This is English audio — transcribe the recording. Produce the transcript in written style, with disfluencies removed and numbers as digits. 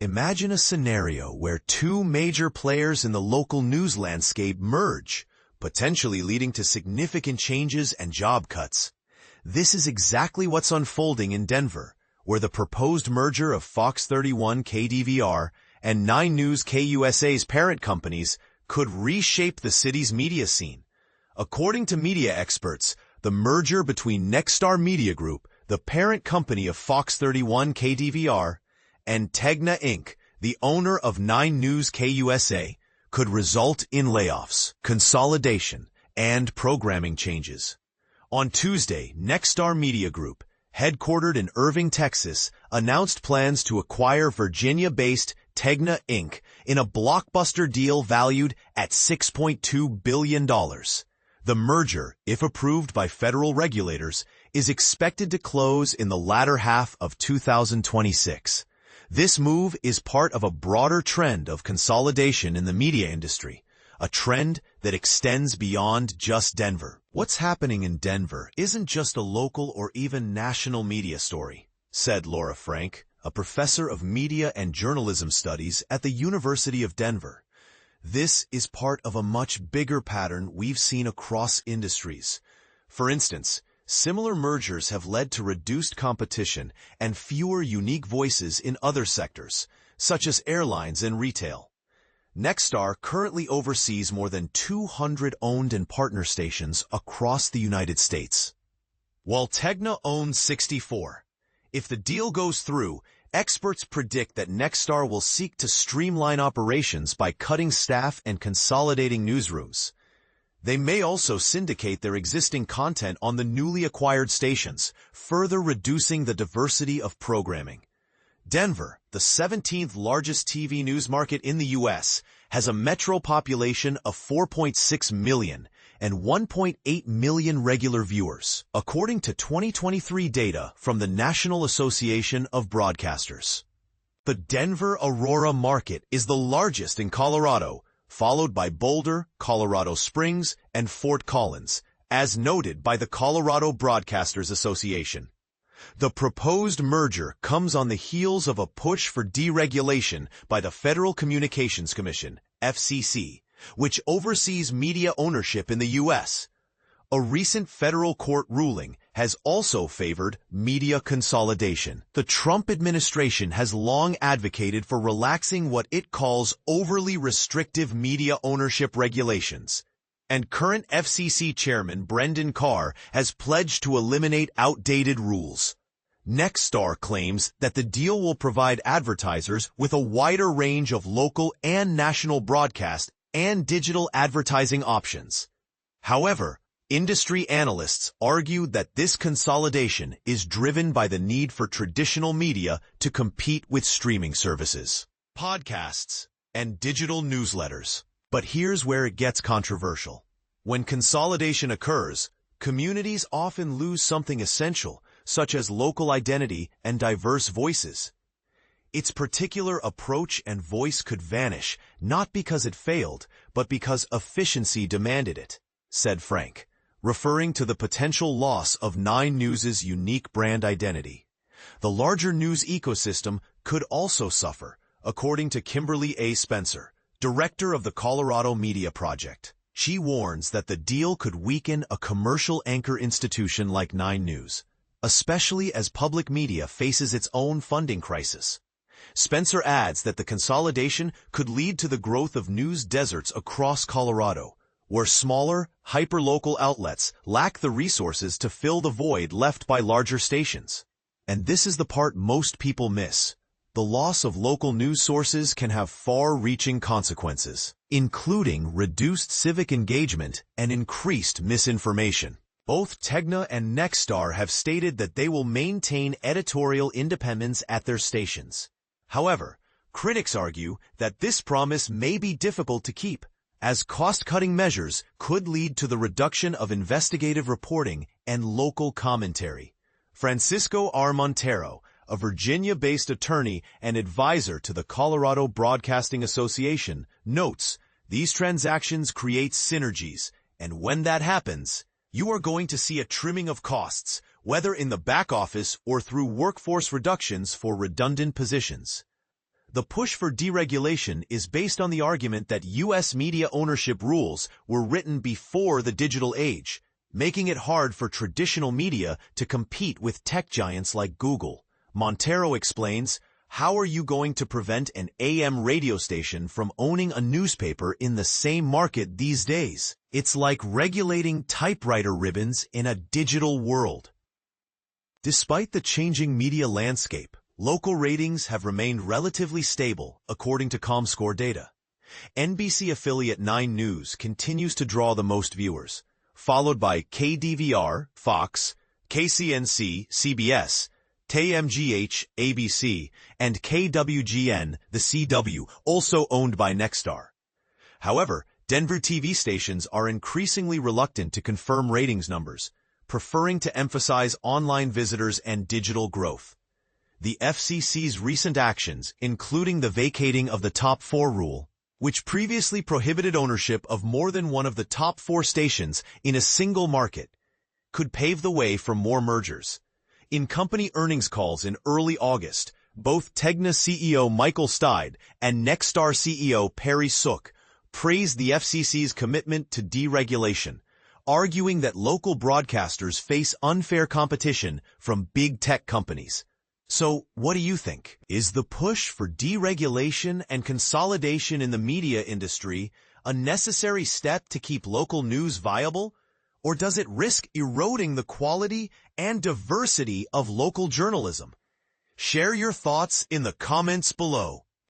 Imagine a scenario where two major players in the local news landscape merge, potentially leading to significant changes and job cuts. This is exactly what's unfolding in Denver, where the proposed merger of Fox31 KDVR and 9 News KUSA's parent companies could reshape the city's media scene. According to media experts, the merger between Nexstar Media Group, the parent company of Fox31 KDVR, and Tegna Inc., the owner of 9 News KUSA, could result in layoffs, consolidation, and programming changes. On Tuesday, Nexstar Media Group, headquartered in Irving, Texas, announced plans to acquire Virginia-based Tegna Inc. in a blockbuster deal valued at $6.2 billion. The merger, if approved by federal regulators, is expected to close in the latter half of 2026. This move is part of a broader trend of consolidation in the media industry, a trend that extends beyond just Denver. What's happening in Denver isn't just a local or even national media story, said Laura Frank, a professor of media and journalism studies at the University of Denver. This is part of a much bigger pattern we've seen across industries. For instance, similar mergers have led to reduced competition and fewer unique voices in other sectors, such as airlines and retail. Nexstar currently oversees more than 200 owned and partner stations across the United States, while Tegna owns 64. If the deal goes through, experts predict that Nexstar will seek to streamline operations by cutting staff and consolidating newsrooms. They may also syndicate their existing content on the newly acquired stations, further reducing the diversity of programming. Denver, the 17th largest TV news market in the U.S., has a metro population of 4.6 million and 1.8 million regular viewers, according to 2023 data from the National Association of Broadcasters. The Denver-Aurora market is the largest in Colorado, followed by Boulder, Colorado Springs, and Fort Collins, as noted by the Colorado Broadcasters Association. The proposed merger comes on the heels of a push for deregulation by the Federal Communications Commission, FCC, which oversees media ownership in the U.S. A recent federal court ruling has also favored media consolidation. The Trump administration has long advocated for relaxing what it calls overly restrictive media ownership regulations, and current FCC Chairman Brendan Carr has pledged to eliminate outdated rules. Nexstar claims that the deal will provide advertisers with a wider range of local and national broadcast and digital advertising options. However, industry analysts argue that this consolidation is driven by the need for traditional media to compete with streaming services, podcasts, and digital newsletters. But here's where it gets controversial. When consolidation occurs, communities often lose something essential, such as local identity and diverse voices. Its particular approach and voice could vanish, not because it failed, but because efficiency demanded it, said Frank, referring to the potential loss of 9 News' unique brand identity. The larger news ecosystem could also suffer, according to Kimberly A. Spencer, director of the Colorado Media Project. She warns that the deal could weaken a commercial anchor institution like 9 News, especially as public media faces its own funding crisis. Spencer adds that the consolidation could lead to the growth of news deserts across Colorado, where smaller, hyper-local outlets lack the resources to fill the void left by larger stations. And this is the part most people miss. The loss of local news sources can have far-reaching consequences, including reduced civic engagement and increased misinformation. Both Tegna and Nexstar have stated that they will maintain editorial independence at their stations. However, critics argue that this promise may be difficult to keep, as cost-cutting measures could lead to the reduction of investigative reporting and local commentary. Francisco R. Montero, a Virginia-based attorney and advisor to the Colorado Broadcasting Association, notes, "These transactions create synergies, and when that happens, you are going to see a trimming of costs, whether in the back office or through workforce reductions for redundant positions." The push for deregulation is based on the argument that U.S. media ownership rules were written before the digital age, making it hard for traditional media to compete with tech giants like Google. Montero explains, how are you going to prevent an AM radio station from owning a newspaper in the same market these days? It's like regulating typewriter ribbons in a digital world. Despite the changing media landscape, local ratings have remained relatively stable, according to Comscore data. NBC affiliate 9 News continues to draw the most viewers, followed by KDVR, Fox, KCNC, CBS, KMGH, ABC, and KWGN, the CW, also owned by Nexstar. However, Denver TV stations are increasingly reluctant to confirm ratings numbers, preferring to emphasize online visitors and digital growth. The FCC's recent actions, including the vacating of the Top 4 rule, which previously prohibited ownership of more than one of the top 4 stations in a single market, could pave the way for more mergers. In company earnings calls in early August, both Tegna CEO Michael Steid and Nexstar CEO Perry Sook praised the FCC's commitment to deregulation, arguing that local broadcasters face unfair competition from big tech companies. So, what do you think? Is the push for deregulation and consolidation in the media industry a necessary step to keep local news viable? Or does it risk eroding the quality and diversity of local journalism? Share your thoughts in the comments below.